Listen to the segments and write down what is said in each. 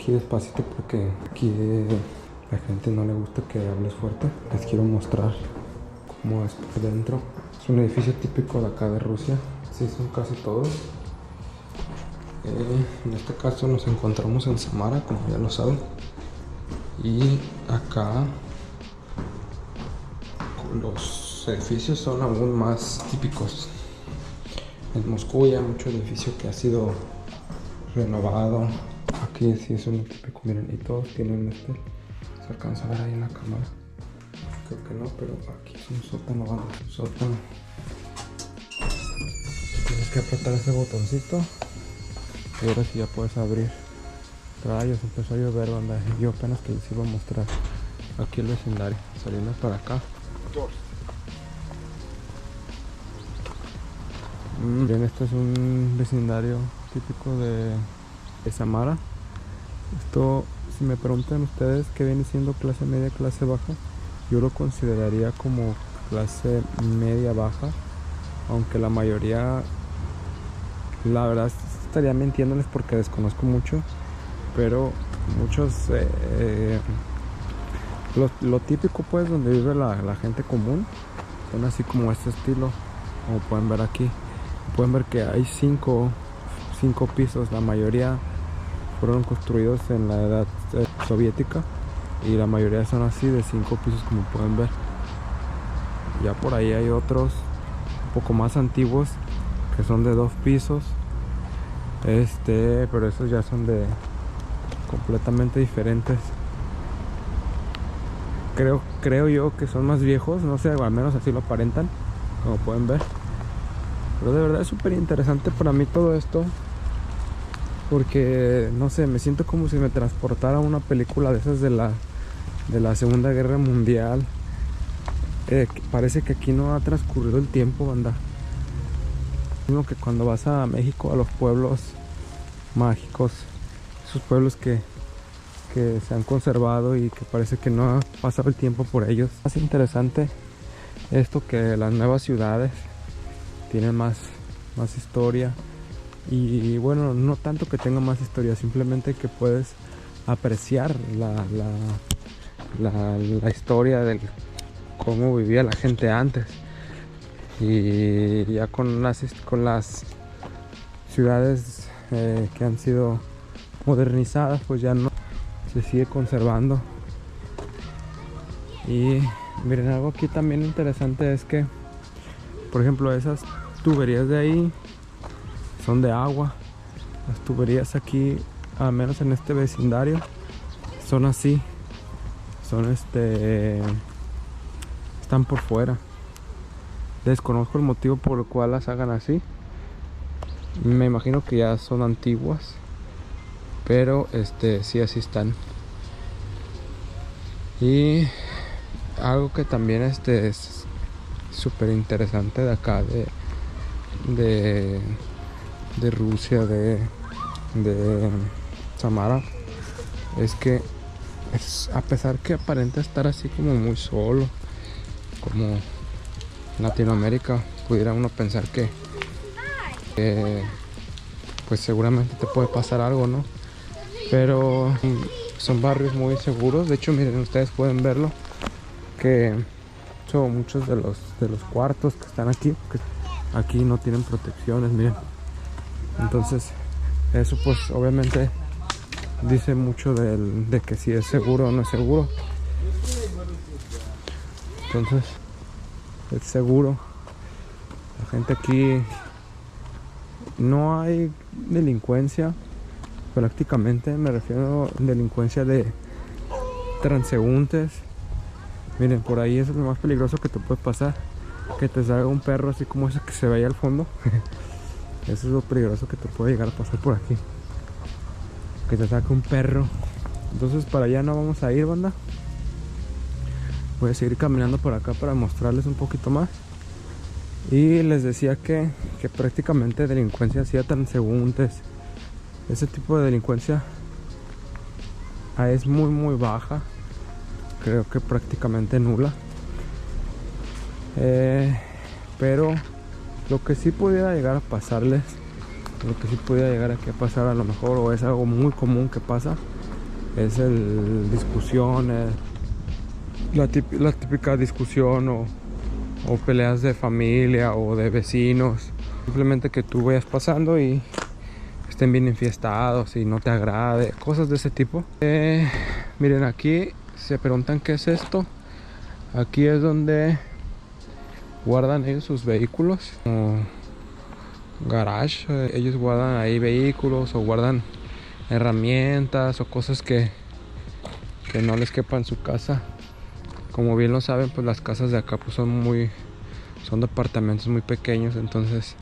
aquí despacito porque aquí la gente no le gusta que hables fuerte. Les quiero mostrar cómo es por dentro. Es un edificio típico de acá de Rusia. Sí, son casi todos. En este caso nos encontramos en Samara, como ya lo saben. Y acá los edificios son aún más típicos. En Moscú ya hay mucho edificio que ha sido renovado. Aquí sí es un típico, miren, y todos tienen se alcanza a ver ahí en la cámara. Creo que no, pero aquí es un sótano, banda, un sótano. Tienes que apretar ese botoncito y ahora sí ya puedes abrir. Rayos, empezó a llover, banda. Yo apenas que les iba a mostrar aquí el vecindario, saliendo para acá. Bien, esto es un vecindario típico de Samara. Esto, si me preguntan ustedes qué viene siendo clase media, clase baja, yo lo consideraría como clase media baja, aunque la mayoría, la verdad estaría mintiéndoles porque desconozco mucho, pero muchos, lo típico pues donde vive la gente común, son así como este estilo, como pueden ver aquí. Pueden ver que hay cinco pisos, la mayoría fueron construidos en la edad soviética y la mayoría son así de 5 pisos, como pueden ver. Ya por ahí hay otros un poco más antiguos que son de 2 pisos, pero esos ya son de completamente diferentes. Creo yo que son más viejos, no sé, al menos así lo aparentan, como pueden ver. Pero de verdad es súper interesante para mí todo esto, porque no sé, me siento como si me transportara a una película de esas de la Segunda Guerra Mundial. Parece que aquí no ha transcurrido el tiempo, banda. Mismo que cuando vas a México, a los pueblos mágicos, esos pueblos que se han conservado y que parece que no ha pasado el tiempo por ellos. Es interesante esto, que las nuevas ciudades tienen más historia, y bueno, no tanto que tenga más historia, simplemente que puedes apreciar la historia de cómo vivía la gente antes, y ya con las ciudades que han sido modernizadas, pues ya no se sigue conservando. Y miren, algo aquí también interesante es que, por ejemplo, esas tuberías de ahí son de agua. Las tuberías aquí, al menos en este vecindario, son así. Son están por fuera. Desconozco el motivo por el cual las hagan así. Me imagino que ya son antiguas, pero sí, así están. Y algo que también es súper interesante de acá, de Rusia, de Samara, es que a pesar que aparenta estar así como muy solo, como Latinoamérica, pudiera uno pensar que pues seguramente te puede pasar algo, ¿no? Pero son barrios muy seguros. De hecho, miren, ustedes pueden verlo, que son muchos de los cuartos que están aquí, que aquí no tienen protecciones, miren. Entonces eso pues obviamente dice mucho de que si es seguro o no es seguro. Entonces es seguro. La gente aquí, no hay delincuencia prácticamente, me refiero a delincuencia de transeúntes. Miren, por ahí eso es lo más peligroso que te puede pasar, que te salga un perro así como ese que se ve ahí al fondo. Eso es lo peligroso que te puede llegar a pasar por aquí, que te saque un perro. Entonces para allá no vamos a ir, banda. Voy a seguir caminando por acá para mostrarles un poquito más. Y les decía que prácticamente delincuencia así a transeúntes, ese tipo de delincuencia es muy baja. Creo que prácticamente nula. Pero lo que sí pudiera llegar a pasarles, lo que sí pudiera llegar aquí a pasar a lo mejor, o es algo muy común que pasa, es el discusión, la típica discusión o peleas de familia o de vecinos. Simplemente que tú vayas pasando y estén bien enfiestados y no te agrade, cosas de ese tipo. Miren, aquí se preguntan qué es esto. Aquí es donde guardan ellos sus vehículos, como garage. Ellos guardan ahí vehículos o guardan herramientas o cosas que no les quepan en su casa. Como bien lo saben, pues las casas de acá pues son departamentos muy pequeños, entonces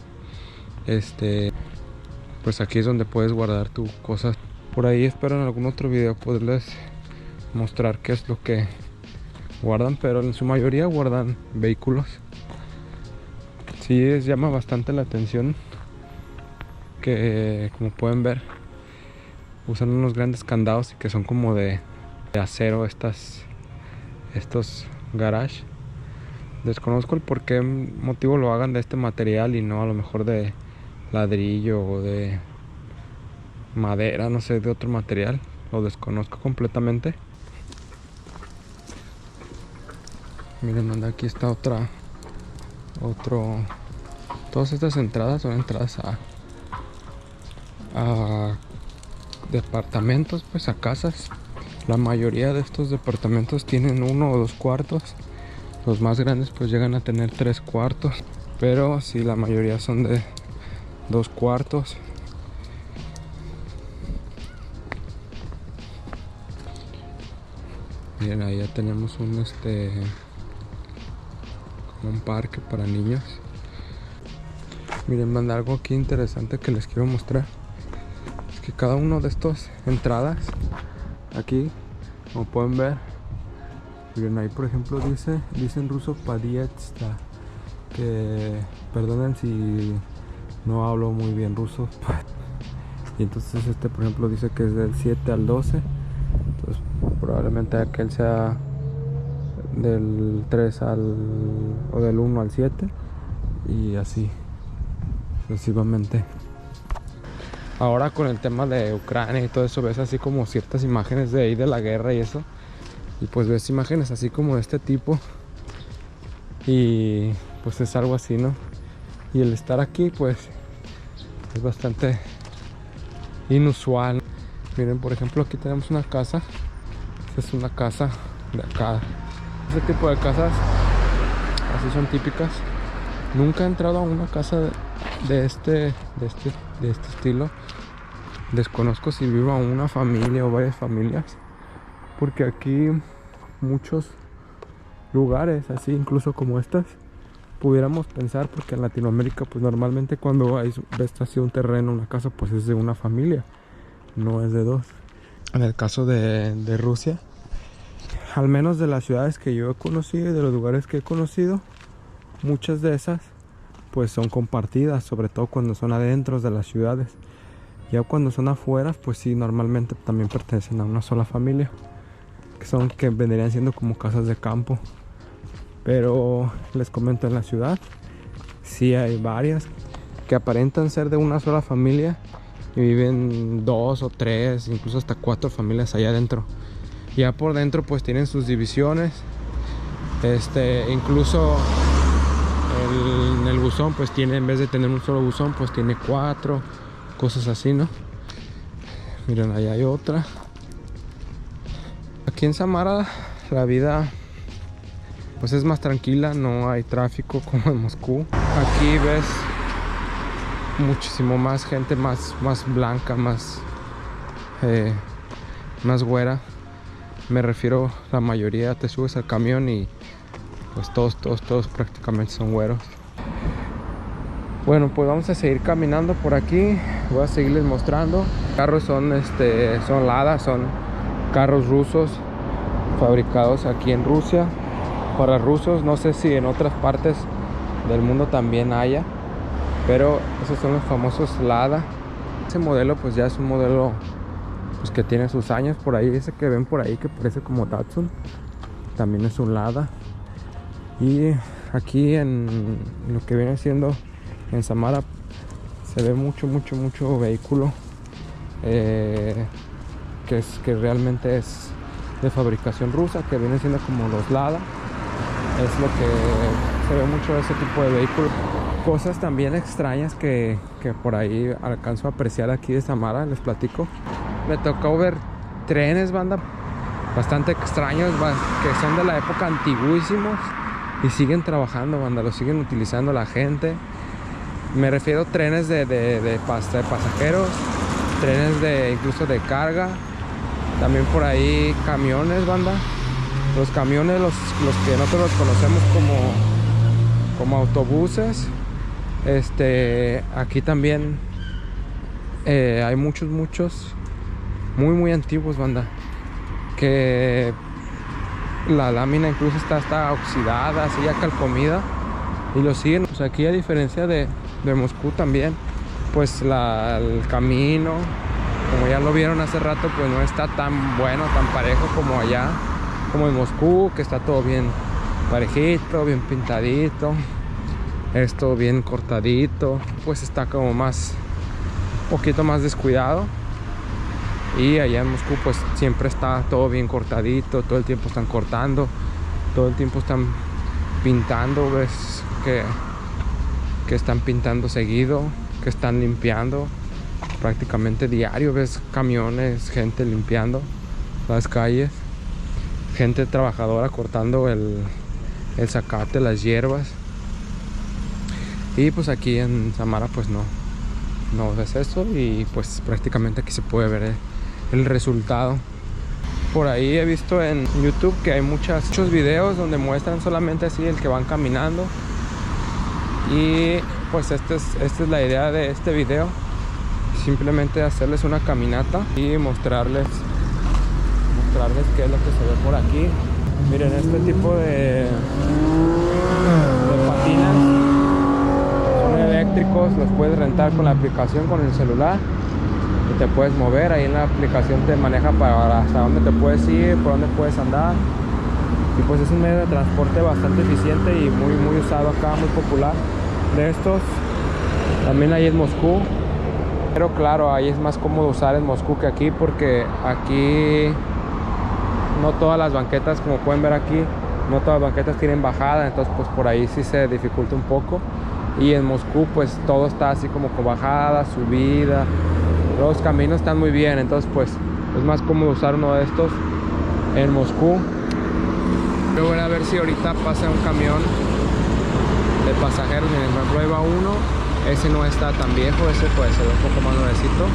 pues aquí es donde puedes guardar tus cosas. Por ahí espero en algún otro video poderles mostrar qué es lo que guardan, pero en su mayoría guardan vehículos. Sí, llama bastante la atención que, como pueden ver, usan unos grandes candados y que son como de acero estos garage. Desconozco el por qué motivo lo hagan de este material y no a lo mejor de ladrillo o de madera, no sé, de otro material. Lo desconozco completamente. Miren, anda, aquí está todas estas entradas son entradas a departamentos, pues a casas. La mayoría de estos departamentos tienen 1 o 2 cuartos. Los más grandes pues llegan a tener 3 cuartos, pero sí, la mayoría son de 2 cuartos. Bien, ahí ya tenemos como un parque para niños. Miren, manda algo aquí interesante que les quiero mostrar. Es que cada uno de estos entradas aquí, como pueden ver, miren, ahí por ejemplo dice en ruso "Padietsta", que perdonen si no hablo muy bien ruso. Y entonces por ejemplo dice que es del 7 al 12. Entonces probablemente aquel sea del 3 o del 1 al 7 y así sucesivamente. Ahora con el tema de Ucrania y todo eso, ves así como ciertas imágenes de ahí de la guerra y eso, y pues ves imágenes así como de este tipo y pues es algo así, ¿no? Y el estar aquí pues es bastante inusual. Miren, por ejemplo, aquí tenemos una casa. Esta es una casa de acá. Este tipo de casas así son típicas. Nunca he entrado a una casa de este estilo. Desconozco si viva una familia o varias familias, porque aquí muchos lugares así, incluso como estas, pudiéramos pensar, porque en Latinoamérica pues normalmente cuando ves así un terreno, una casa, pues es de una familia, no es de dos. En el caso de Rusia, al menos de las ciudades que yo he conocido y de los lugares que he conocido, muchas de esas pues son compartidas, sobre todo cuando son adentro de las ciudades. Ya cuando son afuera, pues sí, normalmente también pertenecen a una sola familia, que vendrían siendo como casas de campo. Pero les comento, en la ciudad sí hay varias que aparentan ser de una sola familia y viven 2 o 3, incluso hasta 4 familias allá adentro. Ya por dentro pues tienen sus divisiones. Incluso en el buzón pues tiene, en vez de tener un solo buzón, pues tiene 4, cosas así, ¿no? Miren, ahí hay otra. Aquí en Samara la vida pues es más tranquila, no hay tráfico como en Moscú. Aquí ves muchísimo más gente, más blanca, más güera. Me refiero, la mayoría te subes al camión y pues todos prácticamente son güeros. Bueno, pues vamos a seguir caminando por aquí. Voy a seguirles mostrando. Los carros son Lada, son carros rusos fabricados aquí en Rusia para rusos. No sé si en otras partes del mundo también haya, pero esos son los famosos Lada. Ese modelo pues ya es un modelo pues que tiene sus años. Por ahí ese que ven por ahí que parece como Datsun también es un Lada. Y aquí en lo que viene siendo en Samara se ve mucho vehículo que realmente es de fabricación rusa, que vienen siendo como los Lada. Es lo que se ve mucho de ese tipo de vehículos. Cosas también extrañas que por ahí alcanzo a apreciar aquí de Samara, les platico. Me tocó ver trenes, banda, bastante extraños, que son de la época antiguísimos y siguen trabajando, banda, los siguen utilizando la gente. Me refiero a trenes de pasajeros, trenes incluso de carga. También por ahí camiones, banda. Los camiones, los que nosotros conocemos como autobuses. Aquí también hay muchos muy antiguos, banda, que la lámina incluso está oxidada, así ya calcomida, y lo siguen. Pues aquí, a diferencia de Moscú también, pues el camino, como ya lo vieron hace rato, pues no está tan bueno, tan parejo como allá, como en Moscú, que está todo bien parejito, bien pintadito, esto bien cortadito. Pues está como un poquito más descuidado. Y allá en Moscú pues siempre está todo bien cortadito, todo el tiempo están cortando, todo el tiempo están pintando, ves que están pintando seguido, que están limpiando prácticamente diario, ves camiones, gente limpiando las calles, gente trabajadora cortando el zacate, las hierbas. Y pues aquí en Samara pues no ves eso, y pues prácticamente aquí se puede ver el resultado. Por ahí he visto en YouTube que hay muchos videos donde muestran solamente así el que van caminando, y pues esta es la idea de este video, simplemente hacerles una caminata y mostrarles qué es lo que se ve por aquí. Miren, este tipo de patinas son eléctricos, los puedes rentar con la aplicación, con el celular, y te puedes mover. Ahí en la aplicación te maneja para hasta dónde te puedes ir, por dónde puedes andar, y pues es un medio de transporte bastante eficiente y muy usado acá, muy popular. De estos también hay en Moscú, pero claro, ahí es más cómodo usar en Moscú que aquí, porque aquí no todas las banquetas, como pueden ver aquí, no todas las banquetas tienen bajada, entonces pues por ahí sí se dificulta un poco. Y en Moscú pues todo está así como con bajada, subida, los caminos están muy bien, entonces pues es más cómodo usar uno de estos en Moscú. Yo voy a ver si ahorita pasa un camión de pasajeros. Miren, por ejemplo, ahí va uno, ese no está tan viejo, ese pues se ve un poco más nuevecito,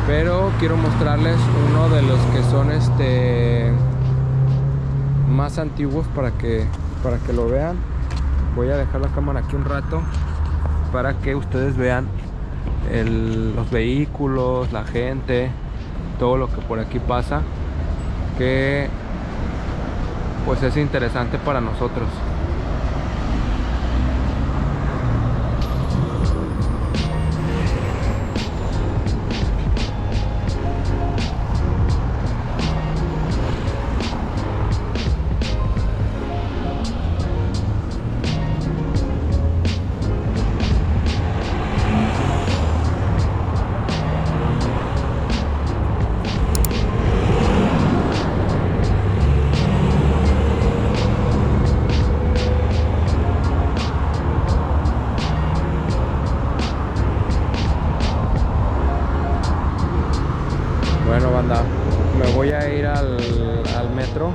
pero quiero mostrarles uno de los que son más antiguos para que lo vean. Voy a dejar la cámara aquí un rato para que ustedes vean los vehículos, la gente, todo lo que por aquí pasa, que pues es interesante para nosotros. Bueno, banda, me voy a ir al metro